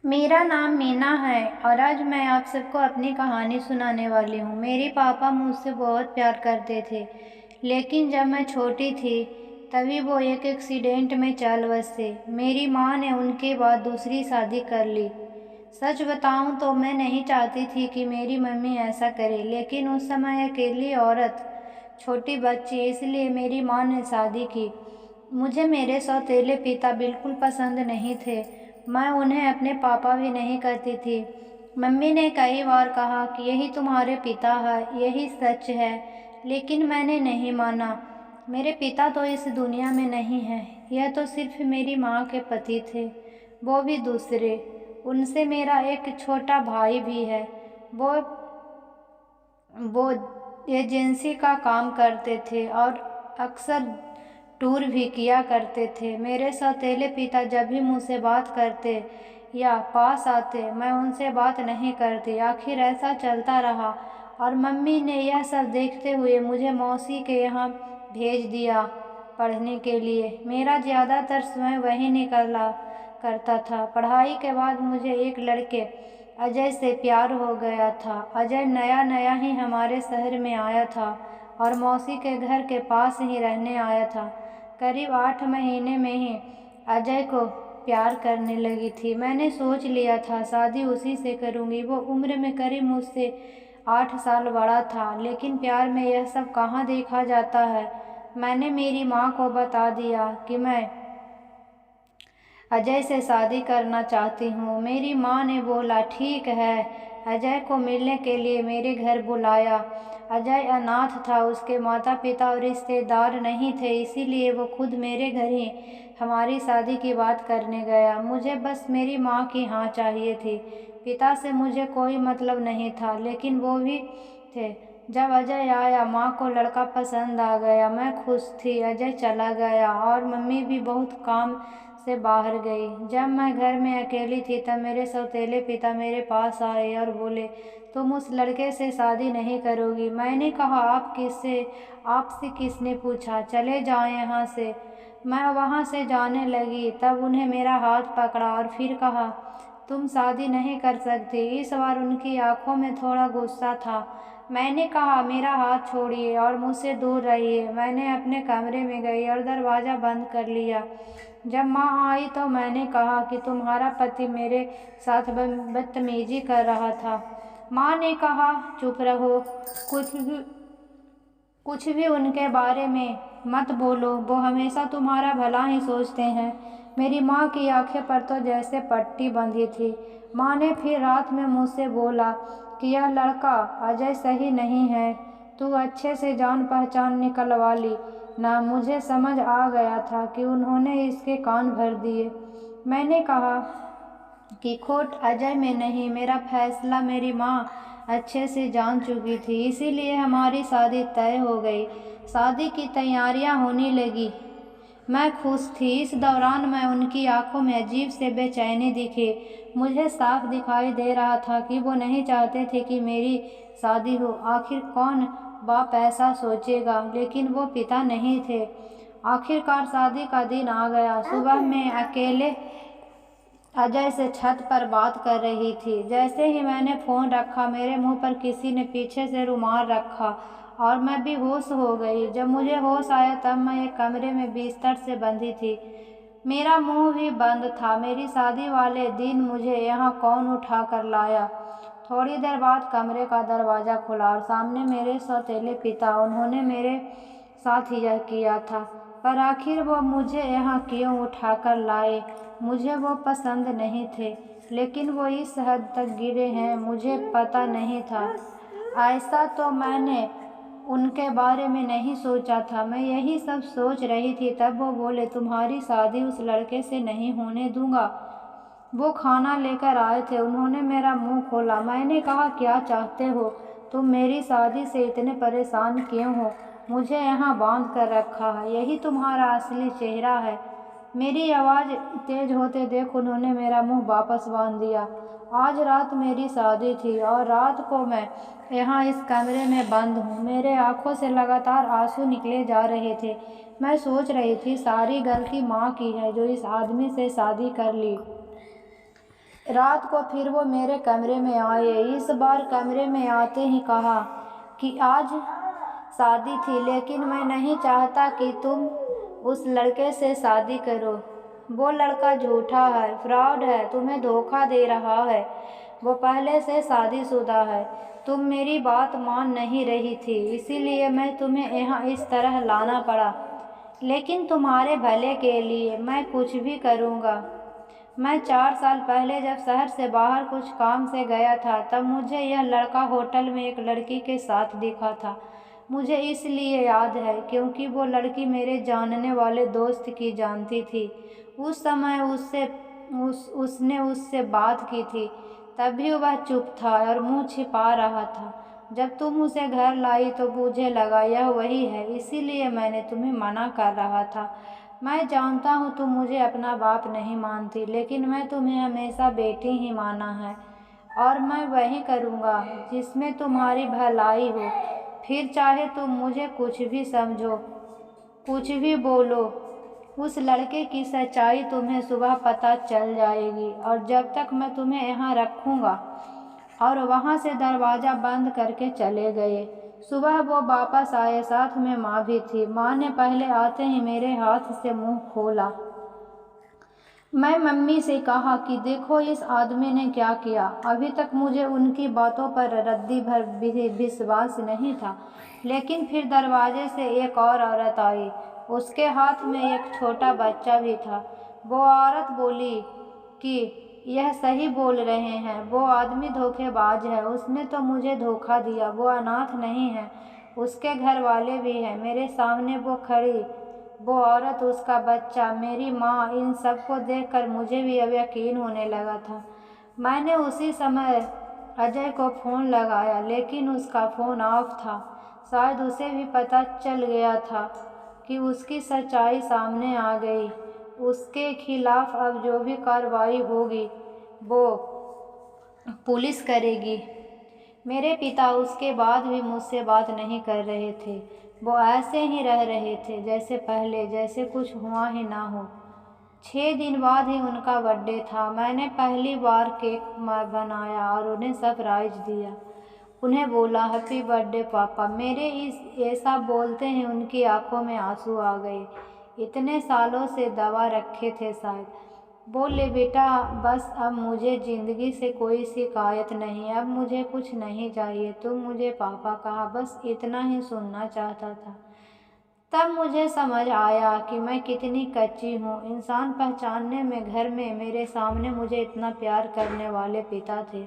मेरा नाम मीना है और आज मैं आप सबको अपनी कहानी सुनाने वाली हूँ। मेरे पापा मुझसे बहुत प्यार करते थे, लेकिन जब मैं छोटी थी तभी वो एक एक्सीडेंट में चल बसे। मेरी माँ ने उनके बाद दूसरी शादी कर ली। सच बताऊँ तो मैं नहीं चाहती थी कि मेरी मम्मी ऐसा करे, लेकिन उस समय अकेली औरत, छोटी बच्ची, इसलिए मेरी माँ ने शादी की। मुझे मेरे सौतेले पिता बिल्कुल पसंद नहीं थे। मैं उन्हें अपने पापा भी नहीं कहती थी। मम्मी ने कई बार कहा कि यही तुम्हारे पिता है, यही सच है, लेकिन मैंने नहीं माना। मेरे पिता तो इस दुनिया में नहीं हैं, यह तो सिर्फ मेरी माँ के पति थे, वो भी दूसरे। उनसे मेरा एक छोटा भाई भी है। वो वो एजेंसी का काम करते थे और अक्सर टूर भी किया करते थे। मेरे सौतेले पिता जब भी मुझसे बात करते या पास आते, मैं उनसे बात नहीं करती। आखिर ऐसा चलता रहा और मम्मी ने यह सब देखते हुए मुझे मौसी के यहाँ भेज दिया पढ़ने के लिए। मेरा ज़्यादातर समय वहीं निकला करता था। पढ़ाई के बाद मुझे एक लड़के अजय से प्यार हो गया था। अजय नया नया ही हमारे शहर में आया था और मौसी के घर के पास ही रहने आया था। करीब 8 महीने में ही अजय को प्यार करने लगी थी। मैंने सोच लिया था शादी उसी से करूँगी। वो उम्र में करीब मुझसे 8 साल बड़ा था, लेकिन प्यार में यह सब कहाँ देखा जाता है। मैंने मेरी माँ को बता दिया कि मैं अजय से शादी करना चाहती हूँ। मेरी माँ ने बोला ठीक है। अजय को मिलने के लिए मेरे घर बुलाया। अजय अनाथ था, उसके माता पिता और रिश्तेदार नहीं थे, इसीलिए वो खुद मेरे घर ही हमारी शादी की बात करने गया। मुझे बस मेरी माँ की हाँ चाहिए थी। पिता से मुझे कोई मतलब नहीं था, लेकिन वो भी थे। जब अजय आया, माँ को लड़का पसंद आ गया। मैं खुश थी। अजय चला गया और मम्मी भी बहुत काम से बाहर गई। जब मैं घर में अकेली थी तब मेरे सौतेले पिता मेरे पास आए और बोले, तुम उस लड़के से शादी नहीं करोगी। मैंने कहा आपसे किसने पूछा, चले जाएं यहाँ से। मैं वहाँ से जाने लगी, तब उन्हें मेरा हाथ पकड़ा और फिर कहा, तुम शादी नहीं कर सकती। इस बार उनकी आंखों में थोड़ा गुस्सा था। मैंने कहा, मेरा हाथ छोड़िए और मुझसे दूर रहिए। मैंने अपने कमरे में गई और दरवाज़ा बंद कर लिया। जब माँ आई तो मैंने कहा कि तुम्हारा पति मेरे साथ बदतमीजी कर रहा था। माँ ने कहा, चुप रहो, कुछ भी उनके बारे में मत बोलो, वो हमेशा तुम्हारा भला ही सोचते हैं। मेरी माँ की आंखें पर तो जैसे पट्टी बंधी थी। माँ ने फिर रात में मुझसे बोला कि यह लड़का अजय सही नहीं है, तू अच्छे से जान पहचान निकलवा ली ना। मुझे समझ आ गया था कि उन्होंने इसके कान भर दिए। मैंने कहा कि खोट अजय में नहीं, मेरा फैसला मेरी माँ अच्छे से जान चुकी थी, इसीलिए हमारी शादी तय हो गई। शादी की तैयारियां होने लगी। मैं खुश थी। इस दौरान मैं उनकी आंखों में अजीब से बेचैनी दिखी। मुझे साफ दिखाई दे रहा था कि वो नहीं चाहते थे कि मेरी शादी हो। आखिर कौन बाप ऐसा सोचेगा, लेकिन वो पिता नहीं थे। आखिरकार शादी का दिन आ गया। सुबह मैं अकेले अजय से छत पर बात कर रही थी। जैसे ही मैंने फ़ोन रखा, मेरे मुंह पर किसी ने पीछे से रुमाल रखा और मैं भी होश हो गई। जब मुझे होश आया तब मैं एक कमरे में बिस्तर से बंधी थी। मेरा मुंह भी बंद था। मेरी शादी वाले दिन मुझे यहाँ कौन उठा कर लाया। थोड़ी देर बाद कमरे का दरवाज़ा खुला और सामने मेरे सौतेले पिता। उन्होंने मेरे साथ यह किया था, पर आखिर वो मुझे यहाँ क्यों उठा कर लाए। मुझे वो पसंद नहीं थे, लेकिन वो इस हद तक गिरे हैं मुझे पता नहीं था। ऐसा तो मैंने उनके बारे में नहीं सोचा था। मैं यही सब सोच रही थी तब वो बोले, तुम्हारी शादी उस लड़के से नहीं होने दूंगा। वो खाना लेकर आए थे। उन्होंने मेरा मुंह खोला। मैंने कहा, क्या चाहते हो तुम? मेरी शादी से इतने परेशान क्यों हो? मुझे यहाँ बांध कर रखा है, यही तुम्हारा असली चेहरा है। मेरी आवाज़ तेज होते देख उन्होंने मेरा मुंह वापस बांध दिया। आज रात मेरी शादी थी और रात को मैं यहाँ इस कमरे में बंद हूँ। मेरे आंखों से लगातार आंसू निकले जा रहे थे। मैं सोच रही थी सारी गलती माँ की है जो इस आदमी से शादी कर ली। रात को फिर वो मेरे कमरे में आए। इस बार कमरे में आते ही कहा कि आज शादी थी, लेकिन मैं नहीं चाहता कि तुम उस लड़के से शादी करो। वो लड़का झूठा है, फ्रॉड है, तुम्हें धोखा दे रहा है। वो पहले से शादीशुदा है। तुम मेरी बात मान नहीं रही थी, इसीलिए मैं तुम्हें यहाँ इस तरह लाना पड़ा। लेकिन तुम्हारे भले के लिए मैं कुछ भी करूँगा। मैं 4 साल पहले जब शहर से बाहर कुछ काम से गया था, तब मुझे यह लड़का होटल में एक लड़की के साथ दिखा था। मुझे इसलिए याद है क्योंकि वो लड़की मेरे जानने वाले दोस्त की जानती थी। उस समय उसने उससे बात की थी, तब भी वह चुप था और मुंह छिपा रहा था। जब तुम उसे घर लाई तो मुझे लगा यह वही है, इसीलिए मैंने तुम्हें मना कर रहा था। मैं जानता हूँ तुम मुझे अपना बाप नहीं मानती, लेकिन मैं तुम्हें हमेशा बेटी ही माना है और मैं वही करूँगा जिसमें तुम्हारी भलाई हो। फिर चाहे तुम मुझे कुछ भी समझो, कुछ भी बोलो, उस लड़के की सच्चाई तुम्हें सुबह पता चल जाएगी। और जब तक मैं तुम्हें यहाँ रखूँगा। और वहाँ से दरवाज़ा बंद करके चले गए। सुबह वो वापस आए, साथ में माँ भी थी। माँ ने पहले आते ही मेरे हाथ से मुंह खोला। मैं मम्मी से कहा कि देखो इस आदमी ने क्या किया। अभी तक मुझे उनकी बातों पर रद्दी भर भी विश्वास नहीं था, लेकिन फिर दरवाजे से एक और औरत आई। उसके हाथ में एक छोटा बच्चा भी था। वो औरत बोली कि यह सही बोल रहे हैं, वो आदमी धोखेबाज है, उसने तो मुझे धोखा दिया। वो अनाथ नहीं है, उसके घर वाले भी हैं। मेरे सामने वो खड़ी, वो औरत, उसका बच्चा, मेरी माँ, इन सबको देखकर मुझे भी अब यकीन होने लगा था। मैंने उसी समय अजय को फ़ोन लगाया, लेकिन उसका फ़ोन ऑफ था। शायद उसे भी पता चल गया था कि उसकी सच्चाई सामने आ गई। उसके खिलाफ अब जो भी कार्रवाई होगी वो पुलिस करेगी। मेरे पिता उसके बाद भी मुझसे बात नहीं कर रहे थे। वो ऐसे ही रह रहे थे जैसे पहले, जैसे कुछ हुआ ही ना हो। 6 दिन बाद ही उनका बर्थडे था। मैंने पहली बार केक बनाया और उन्हें सरप्राइज दिया। उन्हें बोला हैप्पी बर्थडे पापा। मेरे इस ऐसा बोलते ही उनकी आंखों में आंसू आ गए। इतने सालों से दबा रखे थे शायद। बोले बेटा बस अब मुझे ज़िंदगी से कोई शिकायत नहीं, अब मुझे कुछ नहीं चाहिए। तुम मुझे पापा कहा, बस इतना ही सुनना चाहता था। तब मुझे समझ आया कि मैं कितनी कच्ची हूँ इंसान पहचानने में। घर में मेरे सामने मुझे इतना प्यार करने वाले पिता थे,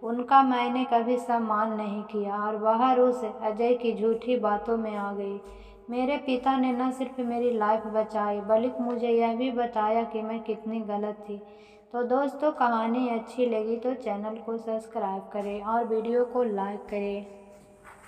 उनका मैंने कभी सम्मान नहीं किया और बाहर उस अजय की झूठी बातों में आ गई। मेरे पिता ने न सिर्फ मेरी लाइफ बचाई, बल्कि मुझे यह भी बताया कि मैं कितनी गलत थी। तो दोस्तों, कहानी अच्छी लगी तो चैनल को सब्सक्राइब करें और वीडियो को लाइक करें।